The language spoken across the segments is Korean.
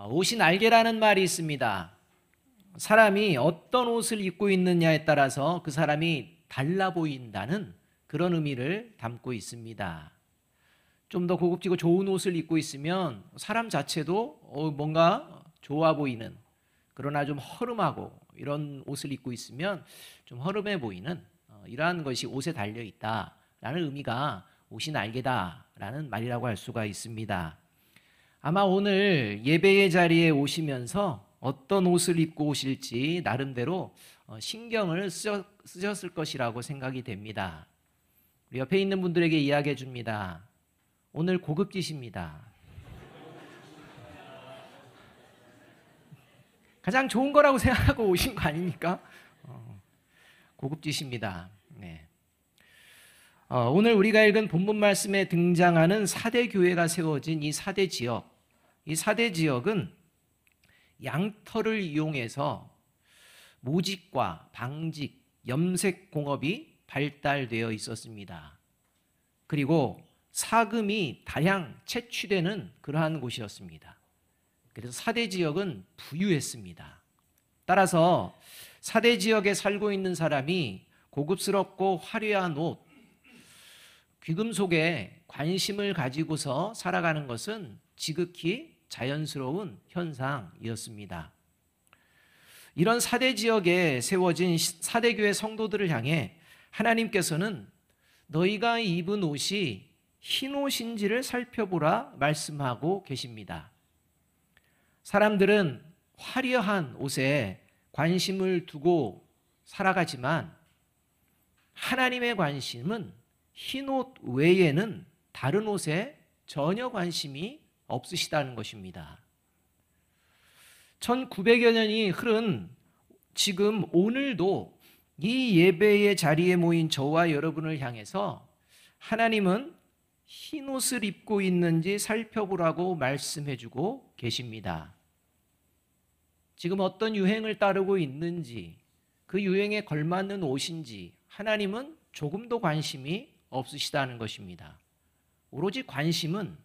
옷이 날개라는 말이 있습니다. 사람이 어떤 옷을 입고 있느냐에 따라서 그 사람이 달라 보인다는 그런 의미를 담고 있습니다. 좀 더 고급지고 좋은 옷을 입고 있으면 사람 자체도 뭔가 좋아 보이는, 그러나 좀 허름하고 이런 옷을 입고 있으면 좀 허름해 보이는 이러한 것이 옷에 달려 있다라는 의미가 옷이 날개다라는 말이라고 할 수가 있습니다. 아마 오늘 예배의 자리에 오시면서 어떤 옷을 입고 오실지 나름대로 신경을 쓰셨을 것이라고 생각이 됩니다. 우리 옆에 있는 분들에게 이야기해 줍니다. 오늘 고급지십니다. 가장 좋은 거라고 생각하고 오신 거 아닙니까? 고급지십니다. 네. 오늘 우리가 읽은 본문 말씀에 등장하는 4대 교회가 세워진 이 4대 지역, 이 4대 지역은 양털을 이용해서 모직과 방직, 염색 공업이 발달되어 있었습니다. 그리고 사금이 다량 채취되는 그러한 곳이었습니다. 그래서 4대 지역은 부유했습니다. 따라서 4대 지역에 살고 있는 사람이 고급스럽고 화려한 옷, 귀금속에 관심을 가지고서 살아가는 것은 지극히 자연스러운 현상이었습니다. 이런 4대 지역에 세워진 4대 교회 성도들을 향해 하나님께서는 너희가 입은 옷이 흰 옷인지를 살펴보라 말씀하고 계십니다. 사람들은 화려한 옷에 관심을 두고 살아가지만 하나님의 관심은 흰 옷 외에는 다른 옷에 전혀 관심이 없으시다는 것입니다. 1900여 년이 흐른 지금 오늘도 이 예배의 자리에 모인 저와 여러분을 향해서 하나님은 흰 옷을 입고 있는지 살펴보라고 말씀해주고 계십니다. 지금 어떤 유행을 따르고 있는지, 그 유행에 걸맞는 옷인지 하나님은 조금도 관심이 없으시다는 것입니다. 오로지 관심은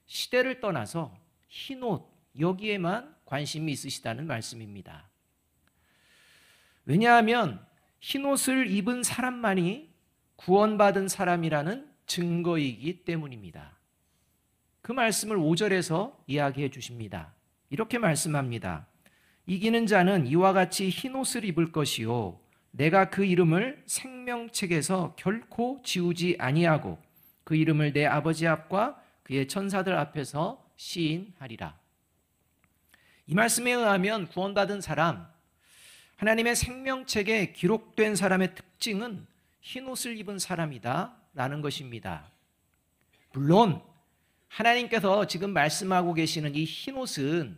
시대를 떠나서 흰 옷, 여기에만 관심이 있으시다는 말씀입니다. 왜냐하면 흰 옷을 입은 사람만이 구원받은 사람이라는 증거이기 때문입니다. 그 말씀을 5절에서 이야기해 주십니다. 이렇게 말씀합니다. 이기는 자는 이와 같이 흰 옷을 입을 것이요 내가 그 이름을 생명책에서 결코 지우지 아니하고 그 이름을 내 아버지 앞과 그의 천사들 앞에서 시인하리라. 이 말씀에 의하면 구원받은 사람, 하나님의 생명책에 기록된 사람의 특징은 흰 옷을 입은 사람이다 라는 것입니다. 물론 하나님께서 지금 말씀하고 계시는 이 흰 옷은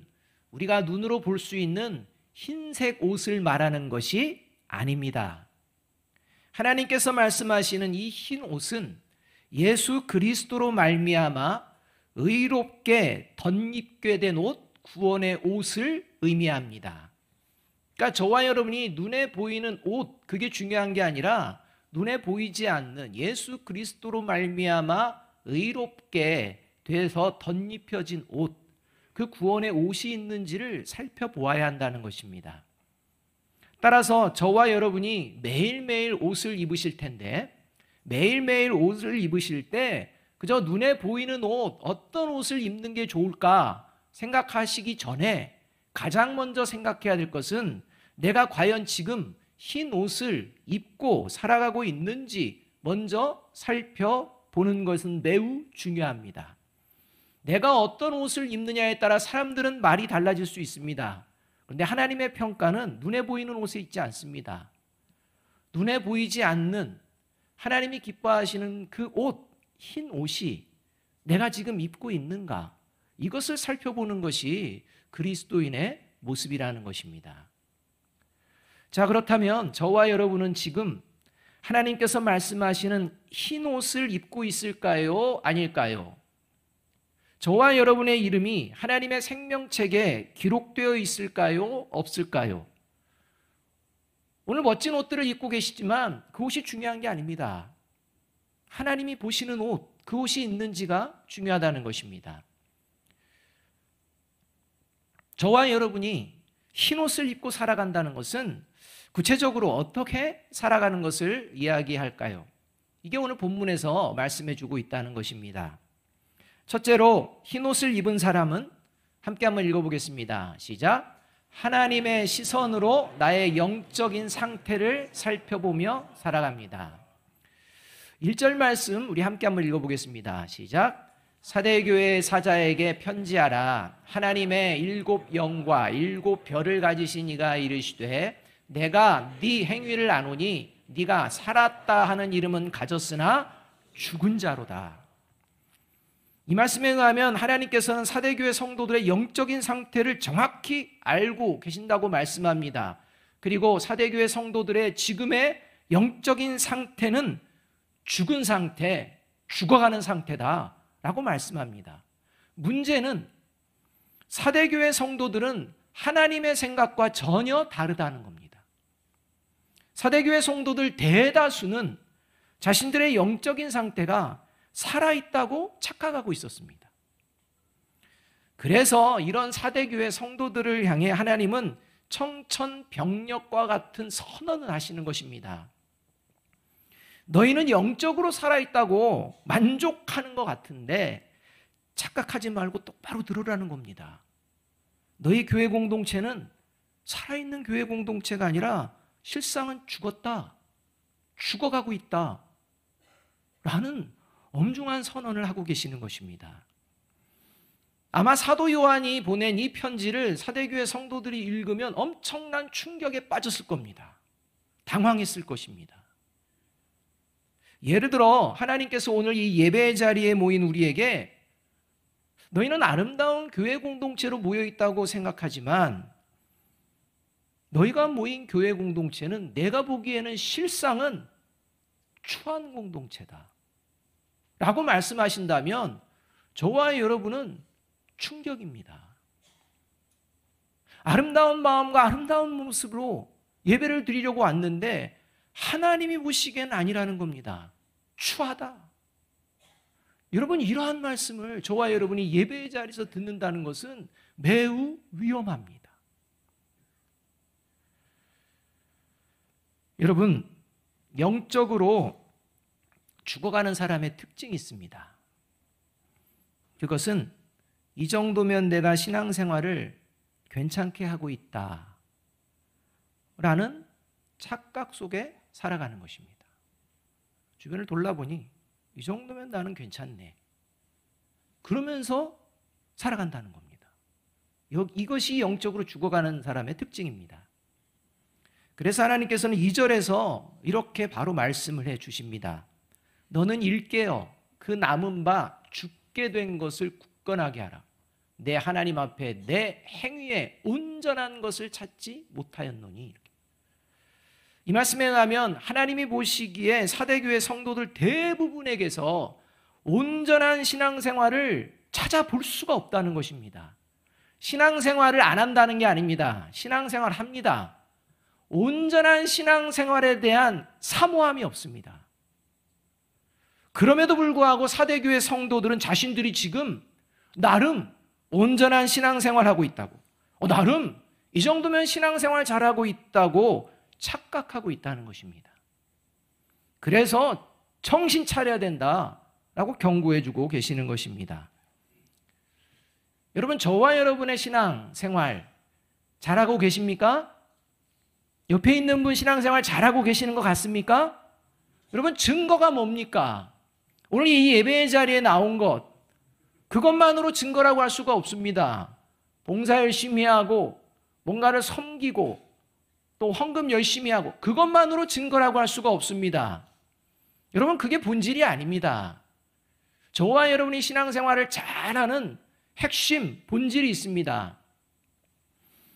우리가 눈으로 볼 수 있는 흰색 옷을 말하는 것이 아닙니다. 하나님께서 말씀하시는 이 흰 옷은 예수 그리스도로 말미암아 의롭게 덧입게 된 옷, 구원의 옷을 의미합니다. 그러니까 저와 여러분이 눈에 보이는 옷, 그게 중요한 게 아니라 눈에 보이지 않는 예수 그리스도로 말미암아 의롭게 돼서 덧입혀진 옷, 그 구원의 옷이 있는지를 살펴보아야 한다는 것입니다. 따라서 저와 여러분이 매일매일 옷을 입으실 텐데 매일매일 옷을 입으실 때 그저 눈에 보이는 옷, 어떤 옷을 입는 게 좋을까 생각하시기 전에 가장 먼저 생각해야 될 것은 내가 과연 지금 흰 옷을 입고 살아가고 있는지 먼저 살펴보는 것은 매우 중요합니다. 내가 어떤 옷을 입느냐에 따라 사람들은 말이 달라질 수 있습니다. 그런데 하나님의 평가는 눈에 보이는 옷에 있지 않습니다. 눈에 보이지 않는 하나님이 기뻐하시는 그 옷, 흰 옷이 내가 지금 입고 있는가? 이것을 살펴보는 것이 그리스도인의 모습이라는 것입니다. 자, 그렇다면 저와 여러분은 지금 하나님께서 말씀하시는 흰 옷을 입고 있을까요? 아닐까요? 저와 여러분의 이름이 하나님의 생명책에 기록되어 있을까요? 없을까요? 오늘 멋진 옷들을 입고 계시지만 그 옷이 중요한 게 아닙니다. 하나님이 보시는 옷, 그 옷이 있는지가 중요하다는 것입니다. 저와 여러분이 흰옷을 입고 살아간다는 것은 구체적으로 어떻게 살아가는 것을 이야기할까요? 이게 오늘 본문에서 말씀해 주고 있다는 것입니다. 첫째로 흰옷을 입은 사람은 함께 한번 읽어보겠습니다. 시작. 하나님의 시선으로 나의 영적인 상태를 살펴보며 살아갑니다. 1절 말씀 우리 함께 한번 읽어보겠습니다. 시작. 사대교회 사자에게 편지하라. 하나님의 7 영과 7 별을 가지신 이가 이르시되 내가 네 행위를 아노니 네가 살았다 하는 이름은 가졌으나 죽은 자로다. 이 말씀에 의하면 하나님께서는 사대교회 성도들의 영적인 상태를 정확히 알고 계신다고 말씀합니다. 그리고 사대교회 성도들의 지금의 영적인 상태는 죽은 상태, 죽어가는 상태다 라고 말씀합니다. 문제는 사대교회 성도들은 하나님의 생각과 전혀 다르다는 겁니다. 사대교회 성도들 대다수는 자신들의 영적인 상태가 살아있다고 착각하고 있었습니다. 그래서 이런 사대교회 성도들을 향해 하나님은 청천벽력과 같은 선언을 하시는 것입니다. 너희는 영적으로 살아있다고 만족하는 것 같은데 착각하지 말고 똑바로 들으라는 겁니다. 너희 교회 공동체는 살아있는 교회 공동체가 아니라 실상은 죽었다, 죽어가고 있다 라는 엄중한 선언을 하고 계시는 것입니다. 아마 사도 요한이 보낸 이 편지를 사대교회 성도들이 읽으면 엄청난 충격에 빠졌을 겁니다. 당황했을 것입니다. 예를 들어 하나님께서 오늘 이 예배 자리에 모인 우리에게 너희는 아름다운 교회 공동체로 모여 있다고 생각하지만 너희가 모인 교회 공동체는 내가 보기에는 실상은 추한 공동체다 라고 말씀하신다면 저와 여러분은 충격입니다. 아름다운 마음과 아름다운 모습으로 예배를 드리려고 왔는데 하나님이 보시기엔 아니라는 겁니다. 추하다. 여러분, 이러한 말씀을 저와 여러분이 예배의 자리에서 듣는다는 것은 매우 위험합니다. 여러분, 영적으로 죽어가는 사람의 특징이 있습니다. 그것은 이 정도면 내가 신앙생활을 괜찮게 하고 있다 라는 착각 속에 살아가는 것입니다. 주변을 돌아보니 이 정도면 나는 괜찮네 그러면서 살아간다는 겁니다. 이것이 영적으로 죽어가는 사람의 특징입니다. 그래서 하나님께서는 2절에서 이렇게 바로 말씀을 해 주십니다. 너는 일깨어 그 남은 바 죽게 된 것을 굳건하게 하라. 내 하나님 앞에 내 행위에 온전한 것을 찾지 못하였노니. 이 말씀에 의하면 하나님이 보시기에 사대교회 성도들 대부분에게서 온전한 신앙생활을 찾아볼 수가 없다는 것입니다. 신앙생활을 안 한다는 게 아닙니다. 신앙생활 합니다. 온전한 신앙생활에 대한 사모함이 없습니다. 그럼에도 불구하고 사대교회 성도들은 자신들이 지금 나름 온전한 신앙생활하고 있다고, 나름 이 정도면 신앙생활 잘하고 있다고 착각하고 있다는 것입니다. 그래서 정신 차려야 된다라고 경고해주고 계시는 것입니다. 여러분, 저와 여러분의 신앙생활 잘하고 계십니까? 옆에 있는 분 신앙생활 잘하고 계시는 것 같습니까? 여러분, 증거가 뭡니까? 오늘 이 예배의 자리에 나온 것, 그것만으로 증거라고 할 수가 없습니다. 봉사 열심히 하고 뭔가를 섬기고 또 헌금 열심히 하고 그것만으로 증거라고 할 수가 없습니다. 여러분, 그게 본질이 아닙니다. 저와 여러분이 신앙생활을 잘하는 핵심, 본질이 있습니다.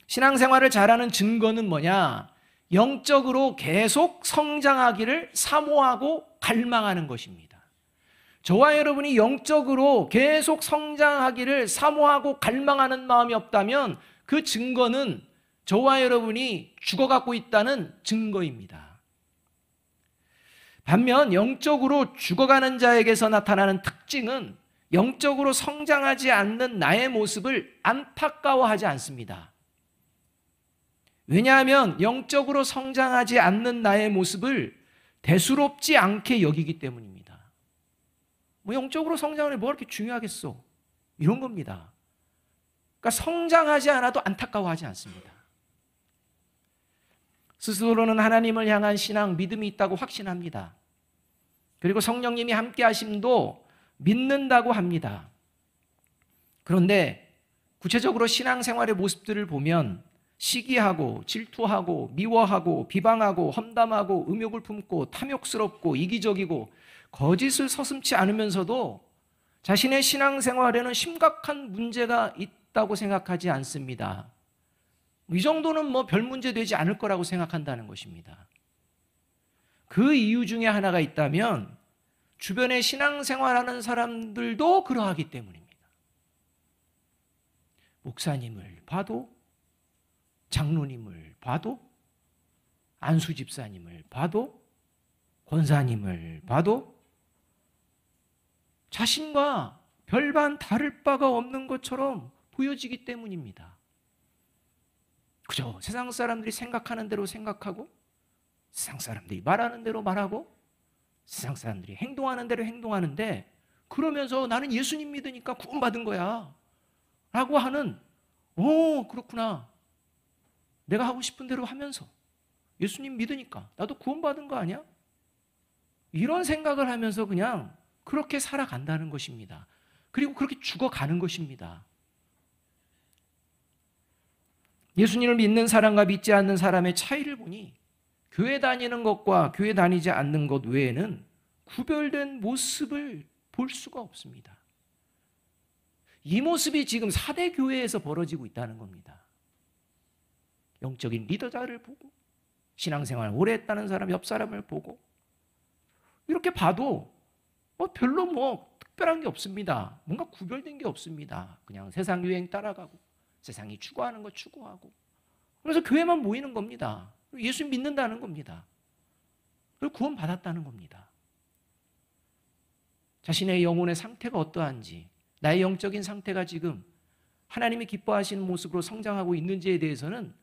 신앙생활을 잘하는 증거는 뭐냐? 영적으로 계속 성장하기를 사모하고 갈망하는 것입니다. 저와 여러분이 영적으로 계속 성장하기를 사모하고 갈망하는 마음이 없다면 그 증거는 저와 여러분이 죽어가고 있다는 증거입니다. 반면 영적으로 죽어가는 자에게서 나타나는 특징은 영적으로 성장하지 않는 나의 모습을 안타까워하지 않습니다. 왜냐하면 영적으로 성장하지 않는 나의 모습을 대수롭지 않게 여기기 때문입니다. 뭐 영적으로 성장하는 게 뭐가 그렇게 중요하겠어? 이런 겁니다. 그러니까 성장하지 않아도 안타까워하지 않습니다. 스스로는 하나님을 향한 신앙, 믿음이 있다고 확신합니다. 그리고 성령님이 함께 하심도 믿는다고 합니다. 그런데 구체적으로 신앙생활의 모습들을 보면 시기하고 질투하고 미워하고 비방하고 험담하고 음욕을 품고 탐욕스럽고 이기적이고 거짓을 서슴지 않으면서도 자신의 신앙생활에는 심각한 문제가 있다고 생각하지 않습니다. 이 정도는 뭐 별 문제 되지 않을 거라고 생각한다는 것입니다. 그 이유 중에 하나가 있다면 주변에 신앙생활하는 사람들도 그러하기 때문입니다. 목사님을 봐도, 장로님을 봐도, 안수 집사님을 봐도, 권사님을 봐도 자신과 별반 다를 바가 없는 것처럼 보여지기 때문입니다. 그죠? 세상 사람들이 생각하는 대로 생각하고, 세상 사람들이 말하는 대로 말하고, 세상 사람들이 행동하는 대로 행동하는데, 그러면서 나는 예수님 믿으니까 구원받은 거야 라고 하는, 그렇구나, 내가 하고 싶은 대로 하면서 예수님 믿으니까 나도 구원받은 거 아니야? 이런 생각을 하면서 그냥 그렇게 살아간다는 것입니다. 그리고 그렇게 죽어가는 것입니다. 예수님을 믿는 사람과 믿지 않는 사람의 차이를 보니 교회 다니는 것과 교회 다니지 않는 것 외에는 구별된 모습을 볼 수가 없습니다. 이 모습이 지금 4대 교회에서 벌어지고 있다는 겁니다. 영적인 리더자를 보고, 신앙생활 오래 했다는 사람 옆 사람을 보고, 이렇게 봐도 별로 특별한 게 없습니다. 뭔가 구별된 게 없습니다. 그냥 세상 유행 따라가고, 세상이 추구하는 거 추구하고, 그래서 교회만 모이는 겁니다. 예수 믿는다는 겁니다. 그리고 구원 받았다는 겁니다. 자신의 영혼의 상태가 어떠한지, 나의 영적인 상태가 지금 하나님이 기뻐하시는 모습으로 성장하고 있는지에 대해서는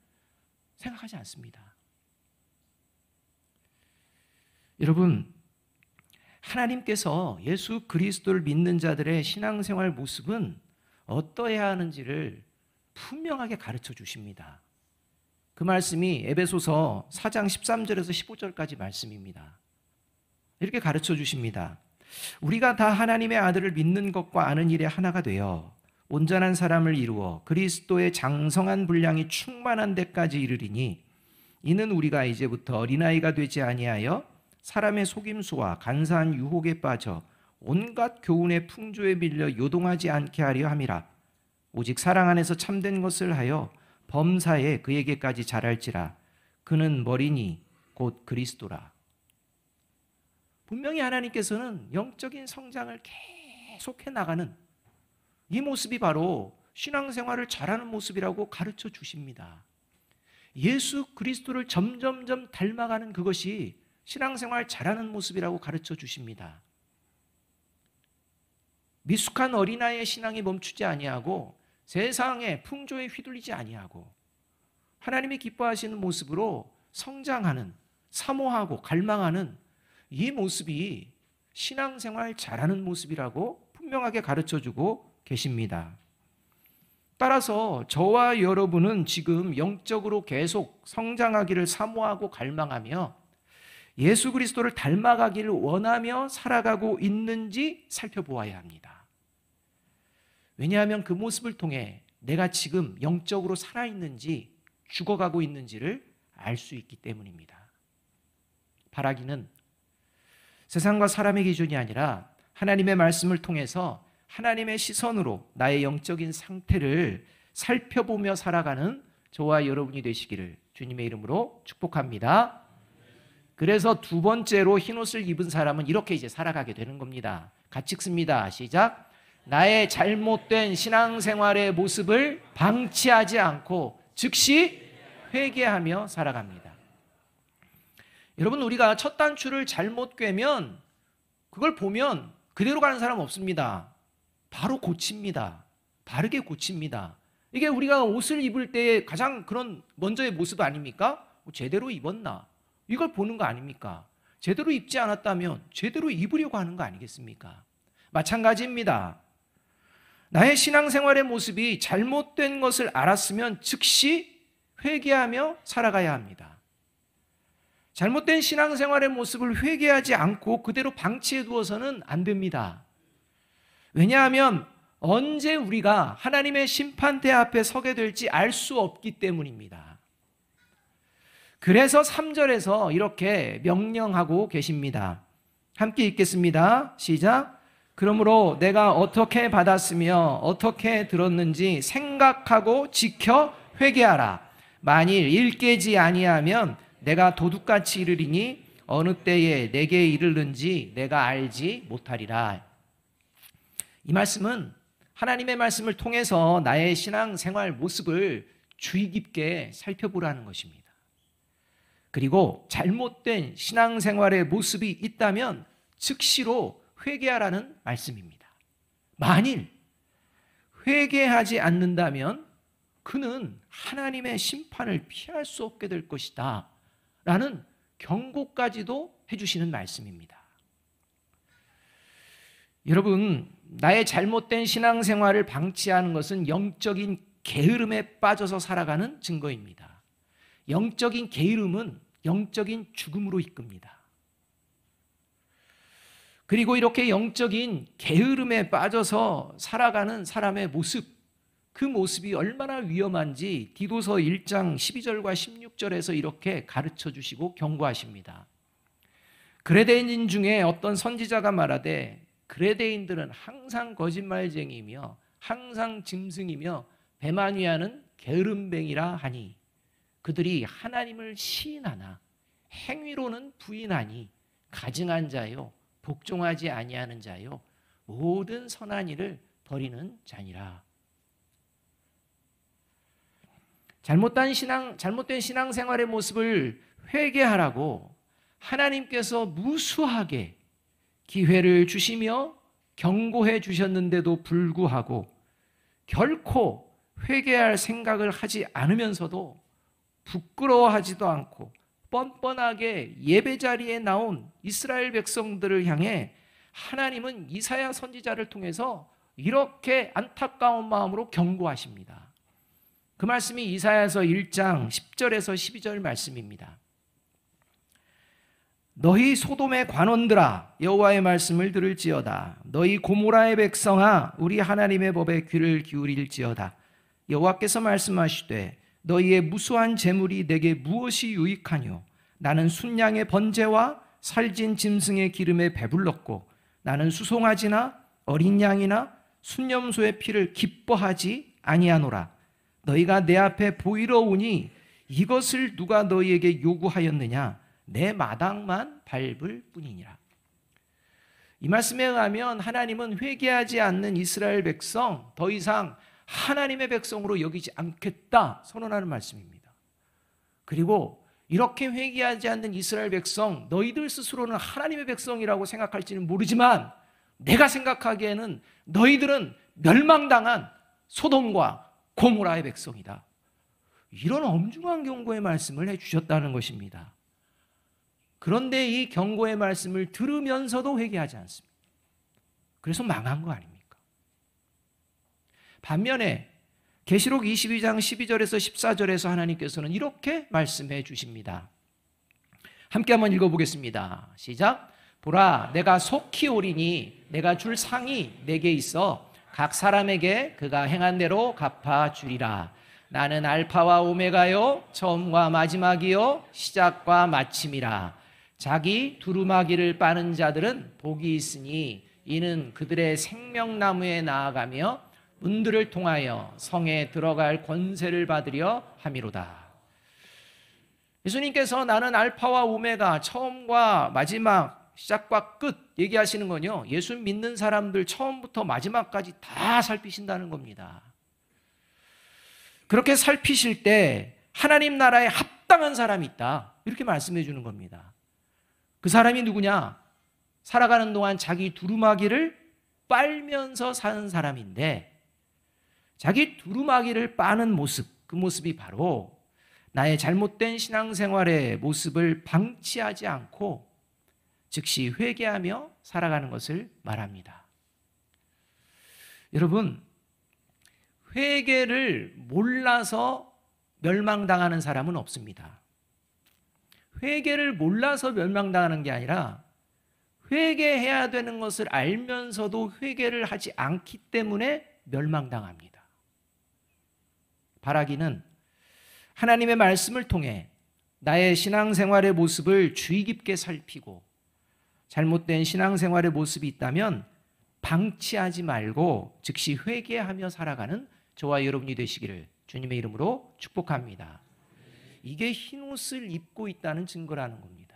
생각하지 않습니다. 여러분, 하나님께서 예수 그리스도를 믿는 자들의 신앙생활 모습은 어떠해야 하는지를 분명하게 가르쳐 주십니다. 그 말씀이 에베소서 4장 13절에서 15절까지 말씀입니다. 이렇게 가르쳐 주십니다. 우리가 다 하나님의 아들을 믿는 것과 아는 일에 하나가 되어 온전한 사람을 이루어 그리스도의 장성한 분량이 충만한 데까지 이르리니, 이는 우리가 이제부터 어린아이가 되지 아니하여 사람의 속임수와 간사한 유혹에 빠져 온갖 교훈의 풍조에 밀려 요동하지 않게 하려 함이라. 오직 사랑 안에서 참된 것을 하여 범사에 그에게까지 자랄지라. 그는 머리니 곧 그리스도라. 분명히 하나님께서는 영적인 성장을 계속해 나가는 이 모습이 바로 신앙생활을 잘하는 모습이라고 가르쳐 주십니다. 예수 그리스도를 점점점 닮아가는 그것이 신앙생활 잘하는 모습이라고 가르쳐 주십니다. 미숙한 어린아이의 신앙이 멈추지 아니하고 세상의 풍조에 휘둘리지 아니하고 하나님이 기뻐하시는 모습으로 성장하는, 사모하고 갈망하는 이 모습이 신앙생활 잘하는 모습이라고 분명하게 가르쳐주고 계십니다. 따라서 저와 여러분은 지금 영적으로 계속 성장하기를 사모하고 갈망하며 예수 그리스도를 닮아가기를 원하며 살아가고 있는지 살펴보아야 합니다. 왜냐하면 그 모습을 통해 내가 지금 영적으로 살아있는지 죽어가고 있는지를 알 수 있기 때문입니다. 바라기는 세상과 사람의 기준이 아니라 하나님의 말씀을 통해서 하나님의 시선으로 나의 영적인 상태를 살펴보며 살아가는 저와 여러분이 되시기를 주님의 이름으로 축복합니다. 그래서 두 번째로 흰옷을 입은 사람은 이렇게 이제 살아가게 되는 겁니다. 같이 읽습니다. 시작. 나의 잘못된 신앙생활의 모습을 방치하지 않고 즉시 회개하며 살아갑니다. 여러분, 우리가 첫 단추를 잘못 꿰면 그걸 보면 그대로 가는 사람 없습니다. 바로 고칩니다. 바르게 고칩니다. 이게 우리가 옷을 입을 때 가장 그런 먼저의 모습 아닙니까? 제대로 입었나? 이걸 보는 거 아닙니까? 제대로 입지 않았다면 제대로 입으려고 하는 거 아니겠습니까? 마찬가지입니다. 나의 신앙생활의 모습이 잘못된 것을 알았으면 즉시 회개하며 살아가야 합니다. 잘못된 신앙생활의 모습을 회개하지 않고 그대로 방치해 두어서는 안 됩니다. 왜냐하면 언제 우리가 하나님의 심판대 앞에 서게 될지 알 수 없기 때문입니다. 그래서 3절에서 이렇게 명령하고 계십니다. 함께 읽겠습니다. 시작. 그러므로 내가 어떻게 받았으며 어떻게 들었는지 생각하고 지켜 회개하라. 만일 일깨지 아니하면 내가 도둑같이 이르리니 어느 때에 내게 이르는지 내가 알지 못하리라. 이 말씀은 하나님의 말씀을 통해서 나의 신앙생활 모습을 주의 깊게 살펴보라는 것입니다. 그리고 잘못된 신앙생활의 모습이 있다면 즉시로 회개하라는 말씀입니다. 만일 회개하지 않는다면 그는 하나님의 심판을 피할 수 없게 될 것이다 라는 경고까지도 해주시는 말씀입니다. 여러분, 나의 잘못된 신앙생활을 방치하는 것은 영적인 게으름에 빠져서 살아가는 증거입니다. 영적인 게으름은 영적인 죽음으로 이끕니다. 그리고 이렇게 영적인 게으름에 빠져서 살아가는 사람의 모습, 그 모습이 얼마나 위험한지 디도서 1장 12절과 16절에서 이렇게 가르쳐 주시고 경고하십니다. 그레데인 중에 어떤 선지자가 말하되 그레데인들은 항상 거짓말쟁이며 항상 짐승이며 배만 위하는 게으름뱅이라 하니 그들이 하나님을 시인하나 행위로는 부인하니 가증한 자요 복종하지 아니하는 자요 모든 선한 일을 버리는 자니라. 잘못된 신앙생활의 모습을 회개하라고 하나님께서 무수하게 기회를 주시며 경고해 주셨는데도 불구하고 결코 회개할 생각을 하지 않으면서도 부끄러워하지도 않고 뻔뻔하게 예배 자리에 나온 이스라엘 백성들을 향해 하나님은 이사야 선지자를 통해서 이렇게 안타까운 마음으로 경고하십니다. 그 말씀이 이사야서 1장 10절에서 12절 말씀입니다. 너희 소돔의 관원들아 여호와의 말씀을 들을지어다. 너희 고모라의 백성아 우리 하나님의 법에 귀를 기울일지어다. 여호와께서 말씀하시되 너희의 무수한 재물이 내게 무엇이 유익하뇨? 나는 순양의 번제와 살진 짐승의 기름에 배불렀고 나는 수송아지나 어린 양이나 순염소의 피를 기뻐하지 아니하노라. 너희가 내 앞에 보이러 오니 이것을 누가 너희에게 요구하였느냐? 내 마당만 밟을 뿐이니라. 이 말씀에 의하면 하나님은 회개하지 않는 이스라엘 백성 더 이상 하나님의 백성으로 여기지 않겠다 선언하는 말씀입니다. 그리고 이렇게 회개하지 않는 이스라엘 백성 너희들 스스로는 하나님의 백성이라고 생각할지는 모르지만 내가 생각하기에는 너희들은 멸망당한 소돔과 고모라의 백성이다. 이런 엄중한 경고의 말씀을 해주셨다는 것입니다. 그런데 이 경고의 말씀을 들으면서도 회개하지 않습니다. 그래서 망한 거 아닙니까? 반면에 계시록 22장 12절에서 14절에서 하나님께서는 이렇게 말씀해 주십니다. 함께 한번 읽어보겠습니다. 시작. 보라, 내가 속히 오리니 내가 줄 상이 내게 있어 각 사람에게 그가 행한 대로 갚아주리라. 나는 알파와 오메가요 처음과 마지막이요 시작과 마침이라. 자기 두루마기를 빠는 자들은 복이 있으니 이는 그들의 생명나무에 나아가며 문들을 통하여 성에 들어갈 권세를 받으려 함이로다. 예수님께서 나는 알파와 오메가 처음과 마지막 시작과 끝 얘기하시는 건요, 예수 믿는 사람들 처음부터 마지막까지 다 살피신다는 겁니다. 그렇게 살피실 때 하나님 나라에 합당한 사람이 있다 이렇게 말씀해 주는 겁니다. 그 사람이 누구냐? 살아가는 동안 자기 두루마기를 빨면서 사는 사람인데 자기 두루마기를 빠는 모습, 그 모습이 바로 나의 잘못된 신앙생활의 모습을 방치하지 않고 즉시 회개하며 살아가는 것을 말합니다. 여러분, 회개를 몰라서 멸망당하는 사람은 없습니다. 회개를 몰라서 멸망당하는 게 아니라 회개해야 되는 것을 알면서도 회개를 하지 않기 때문에 멸망당합니다. 바라기는 하나님의 말씀을 통해 나의 신앙생활의 모습을 주의 깊게 살피고 잘못된 신앙생활의 모습이 있다면 방치하지 말고 즉시 회개하며 살아가는 저와 여러분이 되시기를 주님의 이름으로 축복합니다. 이게 흰옷을 입고 있다는 증거라는 겁니다.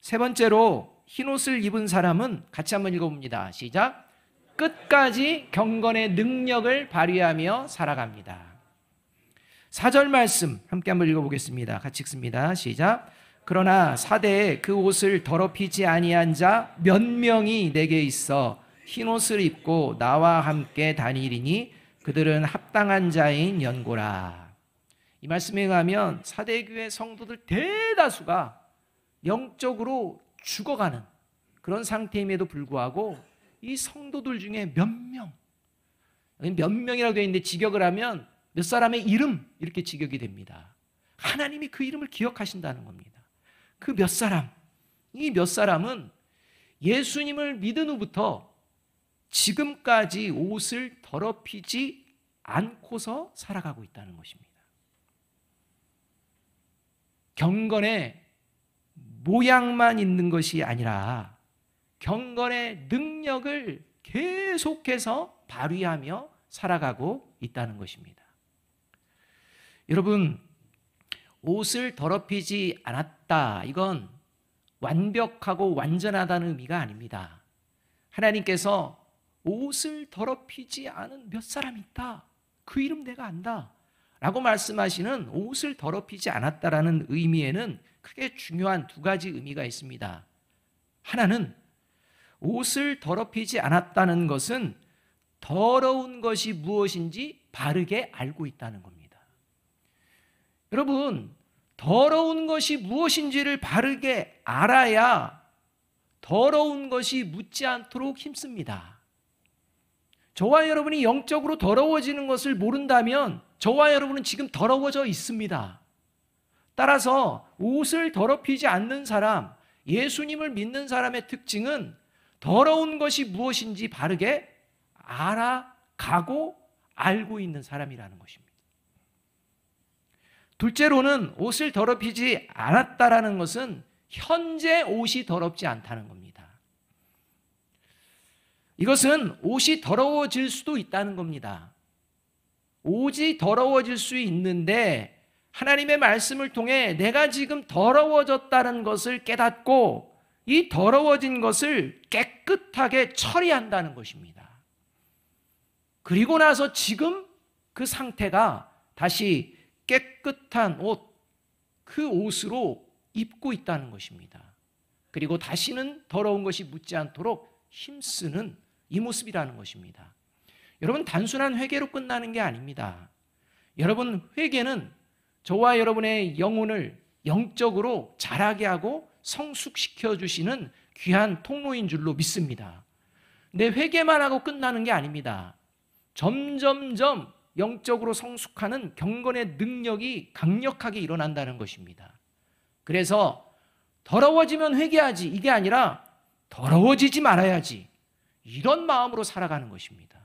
세 번째로 흰옷을 입은 사람은 같이 한번 읽어봅니다. 시작. 끝까지 경건의 능력을 발휘하며 살아갑니다. 4절 말씀 함께 한번 읽어보겠습니다. 같이 읽습니다. 시작. 그러나 사대에 그 옷을 더럽히지 아니한 자 몇 명이 내게 있어 흰옷을 입고 나와 함께 다니리니 그들은 합당한 자인 연고라. 이 말씀에 의하면 사대교회 성도들 대다수가 영적으로 죽어가는 그런 상태임에도 불구하고 이 성도들 중에 몇 명이라고 되어 있는데 직역을 하면 몇 사람의 이름 이렇게 직역이 됩니다. 하나님이 그 이름을 기억하신다는 겁니다. 그 몇 사람, 이 몇 사람은 예수님을 믿은 후부터 지금까지 옷을 더럽히지 않고서 살아가고 있다는 것입니다. 경건의 모양만 있는 것이 아니라 경건의 능력을 계속해서 발휘하며 살아가고 있다는 것입니다. 여러분, 옷을 더럽히지 않았다. 이건 완벽하고 완전하다는 의미가 아닙니다. 하나님께서 옷을 더럽히지 않은 몇 사람 있다. 그 이름 내가 안다. 라고 말씀하시는 옷을 더럽히지 않았다라는 의미에는 크게 중요한 두 가지 의미가 있습니다. 하나는 옷을 더럽히지 않았다는 것은 더러운 것이 무엇인지 바르게 알고 있다는 겁니다. 여러분, 더러운 것이 무엇인지를 바르게 알아야 더러운 것이 묻지 않도록 힘씁니다. 저와 여러분이 영적으로 더러워지는 것을 모른다면 저와 여러분은 지금 더러워져 있습니다. 따라서 옷을 더럽히지 않는 사람, 예수님을 믿는 사람의 특징은 더러운 것이 무엇인지 바르게 알아가고 알고 있는 사람이라는 것입니다. 둘째로는 옷을 더럽히지 않았다라는 것은 현재 옷이 더럽지 않다는 겁니다. 이것은 옷이 더러워질 수도 있다는 겁니다. 옷이 더러워질 수 있는데 하나님의 말씀을 통해 내가 지금 더러워졌다는 것을 깨닫고 이 더러워진 것을 깨끗하게 처리한다는 것입니다. 그리고 나서 지금 그 상태가 다시 깨끗한 옷, 그 옷으로 입고 있다는 것입니다. 그리고 다시는 더러운 것이 묻지 않도록 힘쓰는 이 모습이라는 것입니다. 여러분, 단순한 회개로 끝나는 게 아닙니다. 여러분, 회개는 저와 여러분의 영혼을 영적으로 자라게 하고 성숙시켜 주시는 귀한 통로인 줄로 믿습니다. 근데 회개만 하고 끝나는 게 아닙니다. 점점점 영적으로 성숙하는 경건의 능력이 강력하게 일어난다는 것입니다. 그래서 더러워지면 회개하지, 이게 아니라 더러워지지 말아야지, 이런 마음으로 살아가는 것입니다.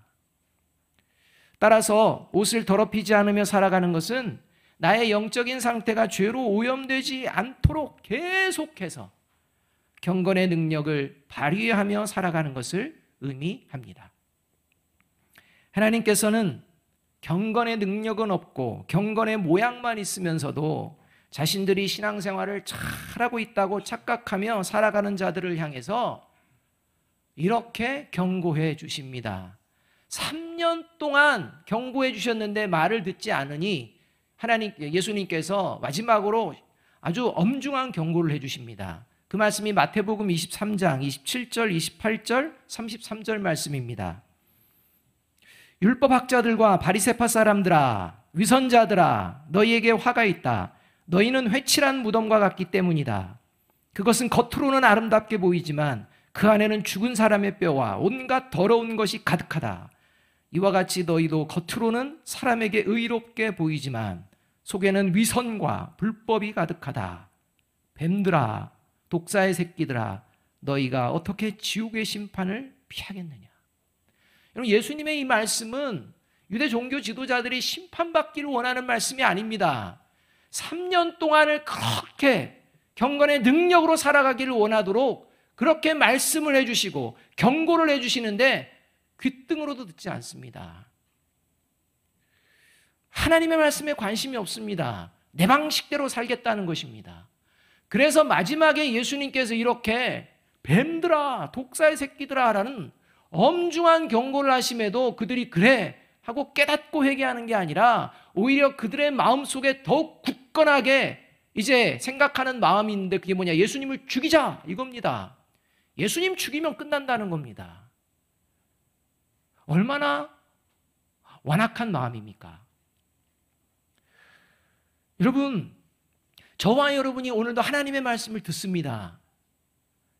따라서 옷을 더럽히지 않으며 살아가는 것은 나의 영적인 상태가 죄로 오염되지 않도록 계속해서 경건의 능력을 발휘하며 살아가는 것을 의미합니다. 하나님께서는 경건의 능력은 없고 경건의 모양만 있으면서도 자신들이 신앙생활을 잘하고 있다고 착각하며 살아가는 자들을 향해서 이렇게 경고해 주십니다. 3년 동안 경고해 주셨는데 말을 듣지 않으니 예수님께서 마지막으로 아주 엄중한 경고를 해 주십니다. 그 말씀이 마태복음 23장 27절, 28절, 33절 말씀입니다. 율법학자들과 바리새파 사람들아, 위선자들아, 너희에게 화가 있다. 너희는 회칠한 무덤과 같기 때문이다. 그것은 겉으로는 아름답게 보이지만 그 안에는 죽은 사람의 뼈와 온갖 더러운 것이 가득하다. 이와 같이 너희도 겉으로는 사람에게 의롭게 보이지만 속에는 위선과 불법이 가득하다. 뱀들아, 독사의 새끼들아, 너희가 어떻게 지옥의 심판을 피하겠느냐. 여러분, 예수님의 이 말씀은 유대 종교 지도자들이 심판받기를 원하는 말씀이 아닙니다. 3년 동안을 그렇게 경건의 능력으로 살아가기를 원하도록 그렇게 말씀을 해주시고 경고를 해주시는데 귓등으로도 듣지 않습니다. 하나님의 말씀에 관심이 없습니다. 내 방식대로 살겠다는 것입니다. 그래서 마지막에 예수님께서 이렇게 뱀들아, 독사의 새끼들아 라는 엄중한 경고를 하심에도 그들이 그래 하고 깨닫고 회개하는 게 아니라 오히려 그들의 마음속에 더욱 굳건하게 이제 생각하는 마음이 있는데 그게 뭐냐? 예수님을 죽이자 이겁니다. 예수님 죽이면 끝난다는 겁니다. 얼마나 완악한 마음입니까? 여러분, 저와 여러분이 오늘도 하나님의 말씀을 듣습니다.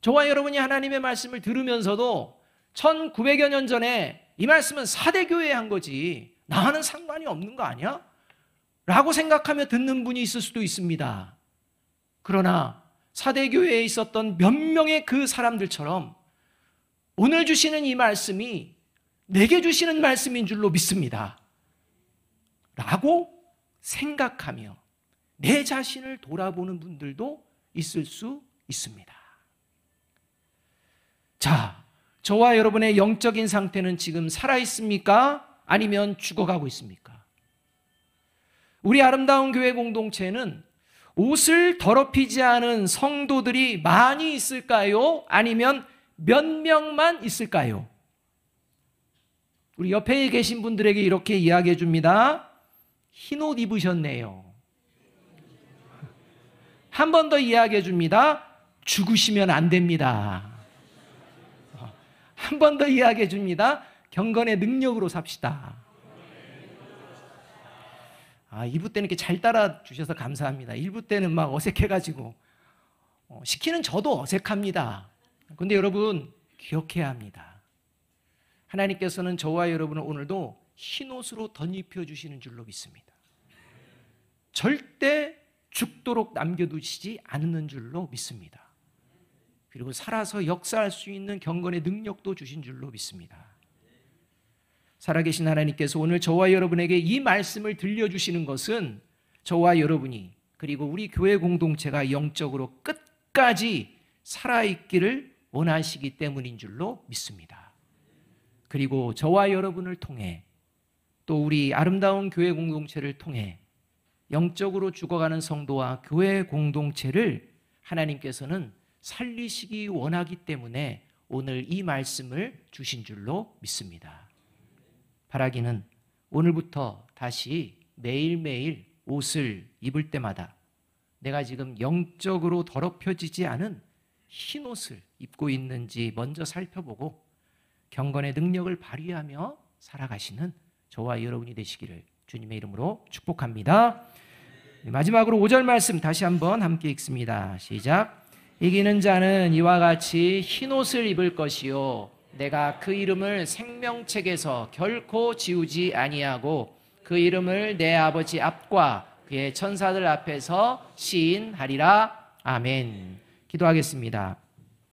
저와 여러분이 하나님의 말씀을 들으면서도 1900여 년 전에 이 말씀은 사대교회에 한 거지 나와는 상관이 없는 거 아니야? 라고 생각하며 듣는 분이 있을 수도 있습니다. 그러나 사대교회에 있었던 몇 명의 그 사람들처럼 오늘 주시는 이 말씀이 내게 주시는 말씀인 줄로 믿습니다. 라고 생각하며 내 자신을 돌아보는 분들도 있을 수 있습니다. 자, 저와 여러분의 영적인 상태는 지금 살아있습니까? 아니면 죽어가고 있습니까? 우리 아름다운 교회 공동체는 옷을 더럽히지 않은 성도들이 많이 있을까요? 아니면 몇 명만 있을까요? 우리 옆에 계신 분들에게 이렇게 이야기해 줍니다. 흰 옷 입으셨네요. 한 번 더 이야기해 줍니다. 죽으시면 안 됩니다. 한 번 더 이야기해 줍니다. 경건의 능력으로 삽시다. 2부 때는 이렇게 잘 따라 주셔서 감사합니다. 1부 때는 막 어색해가지고 시키는 저도 어색합니다. 그런데 여러분 기억해야 합니다. 하나님께서는 저와 여러분을 오늘도 흰옷으로 덧입혀 주시는 줄로 믿습니다. 절대 죽도록 남겨두시지 않는 줄로 믿습니다. 그리고 살아서 역사할 수 있는 경건의 능력도 주신 줄로 믿습니다. 살아계신 하나님께서 오늘 저와 여러분에게 이 말씀을 들려주시는 것은 저와 여러분이 그리고 우리 교회 공동체가 영적으로 끝까지 살아있기를 원하시기 때문인 줄로 믿습니다. 그리고 저와 여러분을 통해 또 우리 아름다운 교회 공동체를 통해 영적으로 죽어가는 성도와 교회 공동체를 하나님께서는 살리시기 원하기 때문에 오늘 이 말씀을 주신 줄로 믿습니다. 바라기는 오늘부터 다시 매일매일 옷을 입을 때마다 내가 지금 영적으로 더럽혀지지 않은 흰 옷을 입고 있는지 먼저 살펴보고 경건의 능력을 발휘하며 살아가시는 저와 여러분이 되시기를 주님의 이름으로 축복합니다. 마지막으로 5절 말씀 다시 한번 함께 읽습니다. 시작. 이기는 자는 이와 같이 흰 옷을 입을 것이요 내가 그 이름을 생명책에서 결코 지우지 아니하고 그 이름을 내 아버지 앞과 그의 천사들 앞에서 시인하리라. 아멘. 기도하겠습니다.